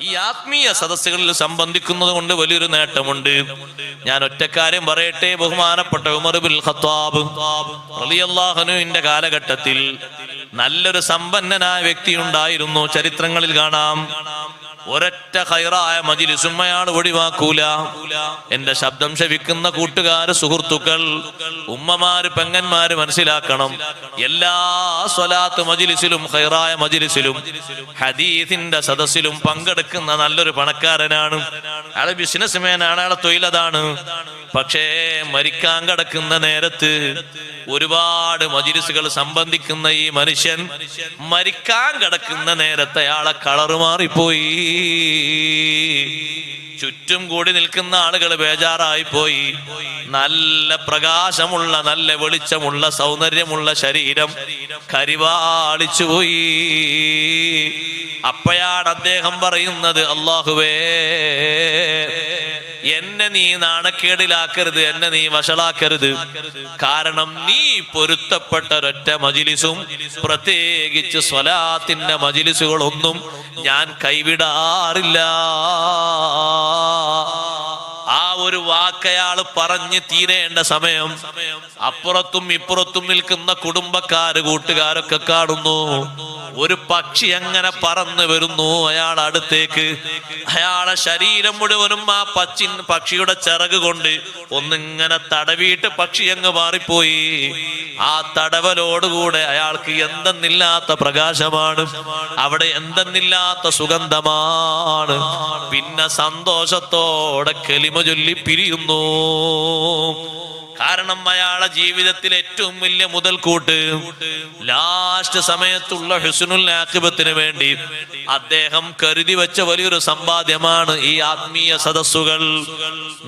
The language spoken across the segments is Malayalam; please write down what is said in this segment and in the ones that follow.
ഈ ആത്മീയ സദസ്സുകളിൽ സംബന്ധിക്കുന്നത് കൊണ്ട് വലിയൊരു നേട്ടമുണ്ട്. ഞാൻ ഒറ്റക്കാര്യം പറയട്ടെ. ബഹുമാനപ്പെട്ട ഉമർ ഇബ്നുൽ ഖത്താബ് റളിയല്ലാഹു അൻഹുവിന്റെ കാലഘട്ടത്തിൽ നല്ലൊരു സമ്പന്നനായ വ്യക്തി ഉണ്ടായിരുന്നു. ചരിത്രങ്ങളിൽ കാണാം. ഒരൊറ്റ ഖൈറായ മജ്ലിസും അയാൾ ഒഴിവാക്കൂല. എന്റെ ശബ്ദം ശ്രവിക്കുന്ന കൂട്ടുകാര്, സുഹൃത്തുക്കൾ, ഉമ്മമാര്, പെങ്ങന്മാര് മനസ്സിലാക്കണം. എല്ലാ സ്വലാത്ത് മജ്ലിസിലും ഖൈറായ മജ്ലിസിലും ഹദീസിന്റെ സദസ്സിലും പങ്കെടുക്കുന്ന നല്ലൊരു പണക്കാരനാണ്. അയാളെ ബിസിനസ്മാനാണ്, അയാളെ തൊഴിലതാണ്. പക്ഷേ മരിക്കാൻ കിടക്കുന്ന നേരത്ത് ഒരുപാട് മജ്ലിസുകൾ സംബന്ധിക്കുന്ന ഈ മനുഷ്യൻ മരിക്കാൻ കിടക്കുന്ന നേരത്തെ അയാളെ കളറ് മാറിപ്പോയി. ചുറ്റും കൂടി നിൽക്കുന്ന ആളുകൾ ബേജാറായി പോയി. നല്ല പ്രകാശമുള്ള, നല്ല വെളിച്ചമുള്ള, സൗന്ദര്യമുള്ള ശരീരം കരിവാളിച്ചു പോയി. അപ്പോഴാണ് അദ്ദേഹം പറയുന്നത്, അല്ലാഹുവേ, എന്നെ നീ നാണക്കേടിലാക്കരുത്, എന്നെ നീ വഷളാക്കരുത്. കാരണം നീ പൊരുത്തപ്പെട്ട ഒരൊറ്റ മജ്ലിസും പ്രത്യേകിച്ച് സ്വലാത്തിന്റെ മജ്ലിസുകളൊന്നും ഞാൻ കൈവിടാറില്ല. ആ ഒരു വാക്കയാള് പറഞ്ഞ് തീരേണ്ട സമയം അപ്പുറത്തും ഇപ്പുറത്തും നിൽക്കുന്ന കുടുംബക്കാര്, കൂട്ടുകാരൊക്കെ കാണുന്നു. ഒരു പക്ഷി അങ്ങനെ പറന്നു വരുന്നു അയാൾ അടുത്തേക്ക്. അയാളെ ശരീരം മുഴുവനും ആ പക്ഷിയുടെ ചിറക് കൊണ്ട് ഒന്നിങ്ങനെ തടവിയിട്ട് പക്ഷി അങ്ങ് മാറിപ്പോയി. ആ തടവലോടുകൂടെ അയാൾക്ക് എന്തെന്നില്ലാത്ത പ്രകാശമാണ്, അവിടെ എന്തെന്നില്ലാത്ത സുഗന്ധമാണ്. പിന്നെ സന്തോഷത്തോടെ കലിമ ചൊല്ലി പിരിയുന്നു. കാരണം അയാളെ ജീവിതത്തിൽ ഏറ്റവും വലിയ മുതൽക്കൂട്ട് ലാസ്റ്റ് സമയത്തുള്ള ഹുസ്നുൽ ആഖിബത്തിന് വേണ്ടി അദ്ദേഹം കരുതി വെച്ച വലിയൊരു സമ്പാദ്യമാണ് ഈ ആത്മീയ സദസ്സുകൾ.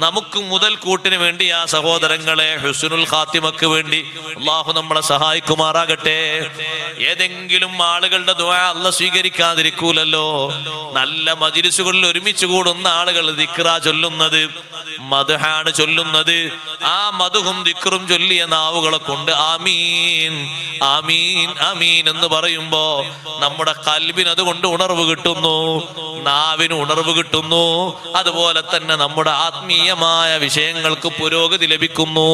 നമുക്ക് മുതൽക്കൂട്ടിന് വേണ്ടി ആ സഹോദരങ്ങളെ, ഹുസ്നുൽ ഖാത്തിമക്ക് വേണ്ടി അല്ലാഹു നമ്മളെ സഹായിക്കുമാറാകട്ടെ. ഏതെങ്കിലും ആളുകളുടെ ദുആ അല്ലാഹു സ്വീകരിക്കാതിരിക്കൂലല്ലോ. നല്ല മജ്ലിസുകളിൽ ഒരുമിച്ച് കൂടുന്ന ആളുകൾ ദിക്റാ ചൊല്ലുന്നത്, മദ്ഹാണ് ചൊല്ലുന്നത്. ആ മദ്ഹും ദിക്റും ചൊല്ലിയ നാവുകളെ കൊണ്ട് ആമീൻ ആമീൻ ആമീൻ എന്ന് പറയുമ്പോ നമ്മുടെ ഖൽബിന് അതുകൊണ്ട് ഉണർവ് കിട്ടുന്നു, നാവിന് ഉണർവ് കിട്ടുന്നു. അതുപോലെ തന്നെ നമ്മുടെ ആത്മീയമായ വിഷയങ്ങൾക്ക് പുരോഗതി ലഭിക്കുന്നു.